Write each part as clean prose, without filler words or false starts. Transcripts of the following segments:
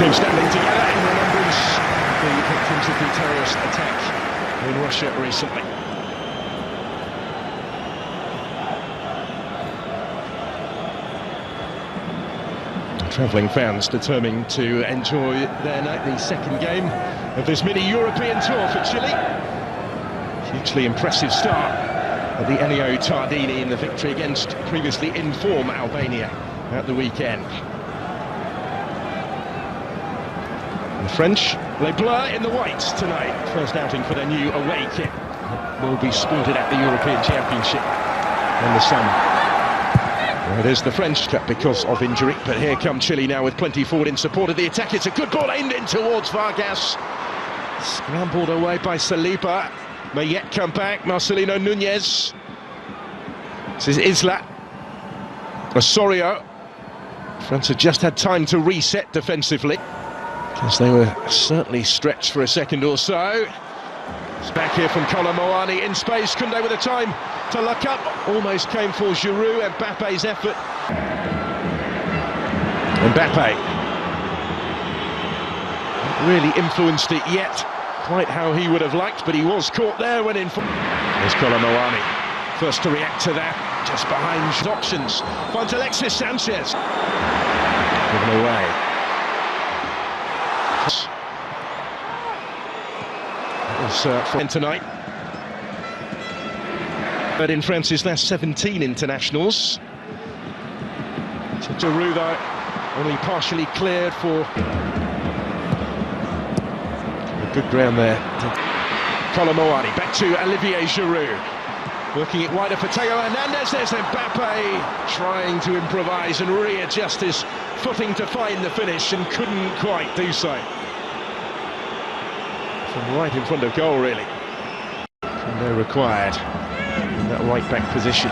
Team standing together in remembrance of the victims of the terrorist attack in Russia recently. Travelling fans determined to enjoy the second game of this mini-European tour for Chile. Hugely impressive start of the Elio Tardini in the victory against previously in form Albania at the weekend. The French, Les Bleus in the whites tonight. First outing for their new away kit. Will be sported at the European Championship in the summer. Well, it is the French cut because of injury, but here come Chile now with plenty forward in support of the attack. It's a good ball aimed in towards Vargas. Scrambled away by Saliba. May yet come back, Marcelino Núñez. This is Isla. Osorio. France have just had time to reset defensively, because they were certainly stretched for a second or so. It's back here from Kolo Muani in space. Koundé with the time to look up. Almost came for Giroud. Mbappe's effort. Mbappe. Not really influenced it yet, quite how he would have liked, but he was caught there when in front. There's Kolo Muani. First to react to that, just behind options. Finds Alexis Sanchez. Given away. For tonight. But in France's last 17 internationals. Giroud though, only partially cleared for a good ground there. Kolo Muani back to Olivier Giroud. Working it wider for Theo Hernandez. There's Mbappe trying to improvise and readjust his footing to find the finish and couldn't quite do so. From right in front of goal, really. And they're required in that right-back position.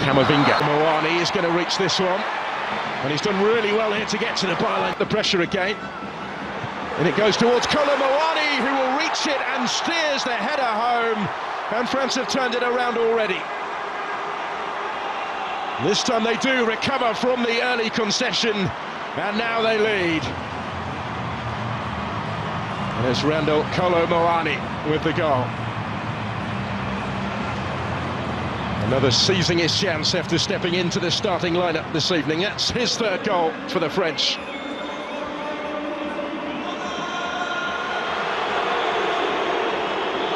Camavinga. Muani is going to reach this one. And he's done really well here to get to the byline. The pressure again. And it goes towards Kolo Muani, who will reach it and steers the header home. And France have turned it around already. This time they do recover from the early concession. And now they lead. And it's Randall Kolo Muani with the goal. Another seizing his chance after stepping into the starting lineup this evening. That's his third goal for the French.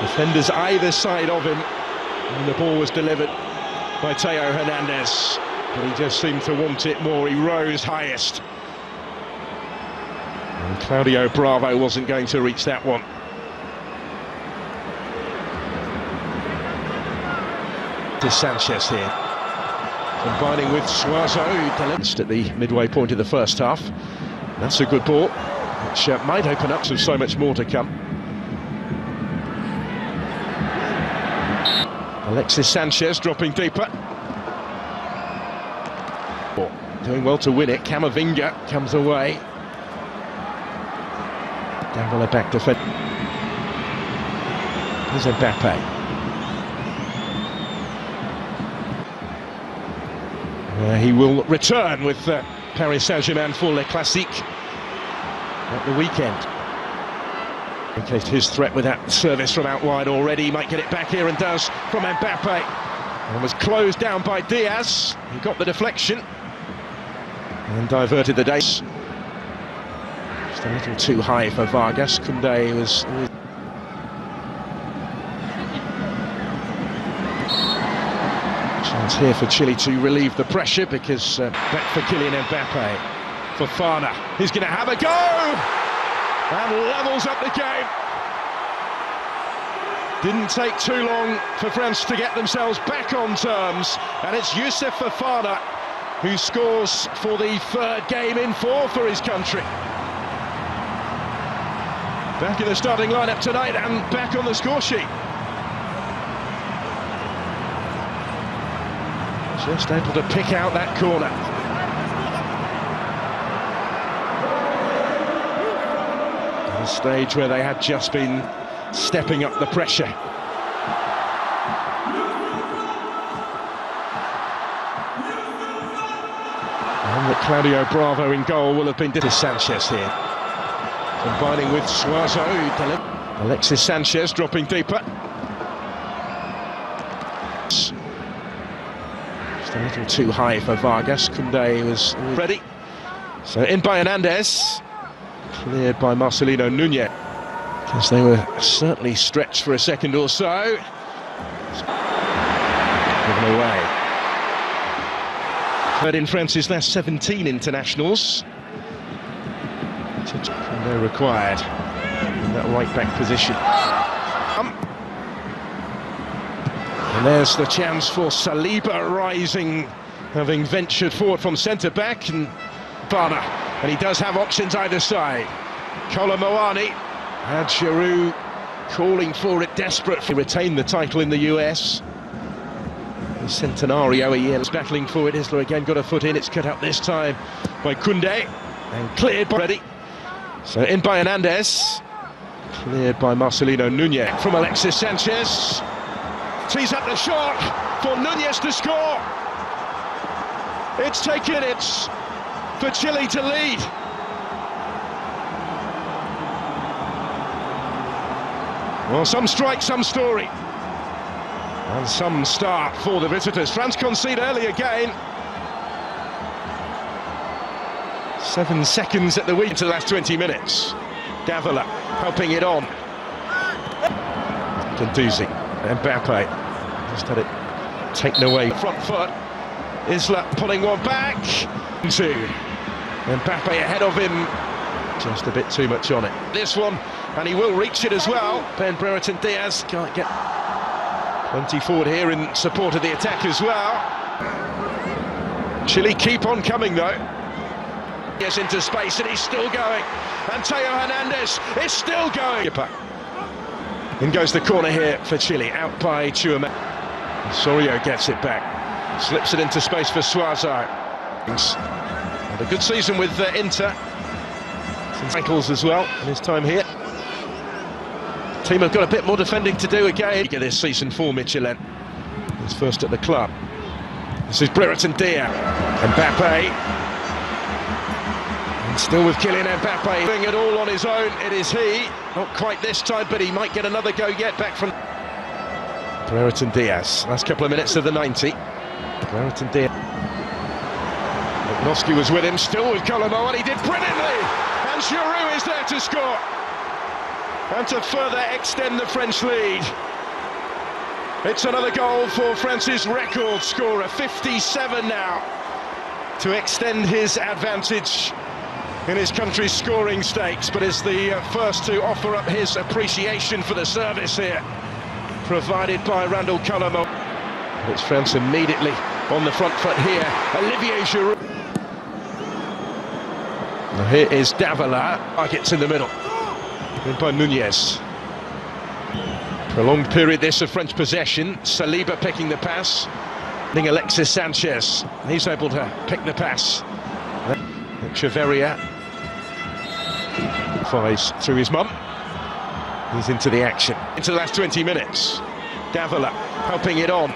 Defenders either side of him. And the ball was delivered by Theo Hernandez. But he just seemed to want it more. He rose highest. And Claudio Bravo wasn't going to reach that one. To Sanchez here, combining with Suazo, who at the midway point of the first half. That's a good ball, which might open up so much more to come. Alexis Sanchez dropping deeper. Doing well to win it. Camavinga comes away. Dembele back to defend. Here's Mbappe. He will return with Paris Saint-Germain for Le Classique at the weekend. In case his threat with that service from out wide already, he might get it back here and does from Mbappe. And was closed down by Diaz. He got the deflection and diverted the days. Just a little too high for Vargas. Koundé was... Chance here for Chile to relieve the pressure, because back for Kylian Mbappe. Fofana, he's going to have a go! And levels up the game. Didn't take too long for France to get themselves back on terms, and it's Youssef Fofana who scores for the third game in 4 for his country. Back in the starting lineup tonight and back on the score sheet. Just able to pick out that corner. A stage where they had just been stepping up the pressure. And that Claudio Bravo in goal will have been Sanchez here. Combining with Suazo. Alexis Sanchez dropping deeper. Just a little too high for Vargas. Koundé was ready. So in by Hernandez. Cleared by Marcelino Nunez. Because they were certainly stretched for a second or so. Given away. But in France's last 17 internationals. Koundé required in that right back position. And there's the chance for Saliba rising, having ventured forward from centre back, and Bana. And he does have options either side. Kolomoani had Giroud calling for it, desperate to retain the title in the US. The Centenario a year battling for it. Isla again got a foot in. It's cut out this time by Koundé and cleared by ready. So in by Hernandez, cleared by Marcelino Nunez from Alexis Sanchez. Tees up the shot for Nunez to score. It's taken. It's for Chile to lead. Well, some strike, some story. And some start for the visitors. France concede early again. 7 seconds at the week to the last 20 minutes. Davila helping it on. Gendouzi, Mbappe just had it taken away. Front foot. Isla pulling one back. 2. Mbappe ahead of him. Just a bit too much on it. This one, and he will reach it as well. Ben Brereton Diaz can't get plenty forward here in support of the attack as well. Chile keep on coming though. Yes, into space, and he's still going. And Theo Hernandez is still going. In goes the corner here for Chile, out by Chouameni. Sorio gets it back, slips it into space for Suazo. And a good season with Inter. Some titles as well in his time here. The team have got a bit more defending to do again. This season for Michelin. He's first at the club. This is Brereton Diaz. Mbappe. And still with Kylian Mbappe doing it all on his own. It is he. Not quite this time, but he might get another go yet back from Brereton Diaz. Last couple of minutes of the 90. Brereton Diaz. Noski was with him, still with Kolomoani, and he did brilliantly! And Giroud is there to score! And to further extend the French lead. It's another goal for France's record scorer, 57 now, to extend his advantage in his country's scoring stakes, but is the first to offer up his appreciation for the service here, provided by Randall Kolomoani. It's France immediately on the front foot here. Olivier Giroud. Now here is Davila. Targets in the middle. In by Nunez. Prolonged period this of French possession. Saliba picking the pass. Alexis Sanchez. He's able to pick the pass. Echeverria flies through his mum. He's into the action. Into the last 20 minutes. Davila helping it on.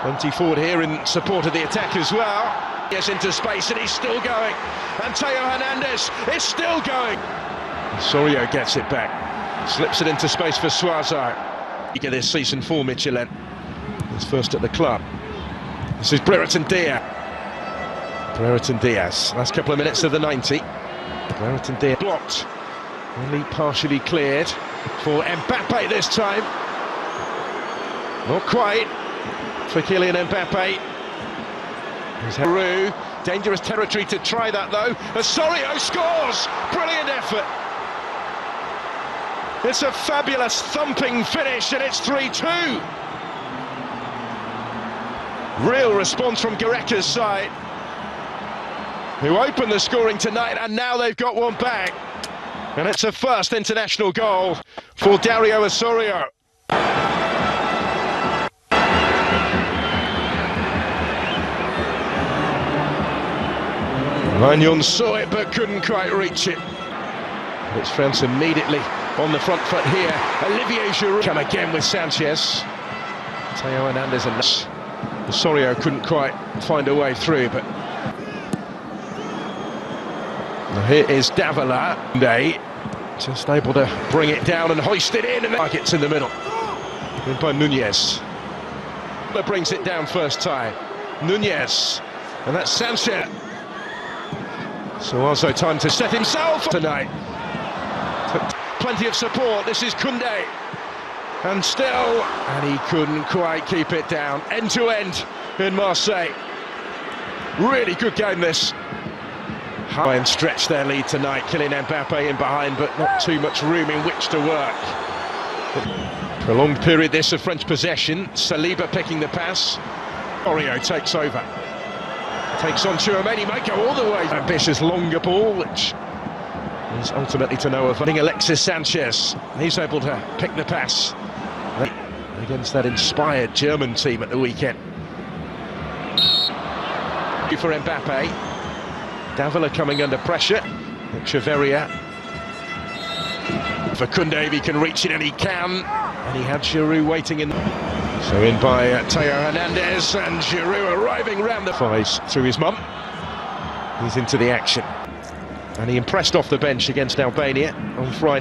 Plenty forward here in support of the attack as well. Yes, into space, and he's still going. And Theo Hernandez is still going. Sorio gets it back. Slips it into space for Suazo. Eager this season for Michelin. He's first at the club. This is Brereton Diaz. Brereton Diaz. Last couple of minutes of the 90. Brereton Diaz blocked. Only partially cleared for Mbappe this time. Not quite for Kylian Mbappe. Giroud, dangerous territory to try that though. Osorio scores! Brilliant effort. It's a fabulous thumping finish, and it's 3-2. Real response from Gareka's side, who opened the scoring tonight, and now they've got one back. And it's a first international goal for Dario Osorio. Magnon saw it but couldn't quite reach it. It's France immediately on the front foot here. Olivier Giroud come again with Sanchez. Theo Hernandez and Osorio couldn't quite find a way through, but now here is Davila. Just able to bring it down and hoist it in, and the target's in the middle. In by Nunez. That brings it down first time. Nunez, and that's Sanchez. So also time to set himself tonight. Plenty of support. This is Koundé, and still, and he couldn't quite keep it down. End to end in Marseille. Really good game this. High and stretch their lead tonight. Kylian Mbappe in behind, but not too much room in which to work. Prolonged period this of French possession. Saliba picking the pass. Oreo takes over. Takes on Tchouaméni, might go all the way. Ambitious longer ball, which is ultimately to no avail. Alexis Sanchez, he's able to pick the pass against that inspired German team at the weekend. For Mbappe. Davila coming under pressure. Echeverria. For Koundé, if he can reach it, and he can. And he had Giroud waiting in. So in by Theo Hernandez, and Giroud arriving round the fives through his mum. He's into the action. And he impressed off the bench against Albania on Friday.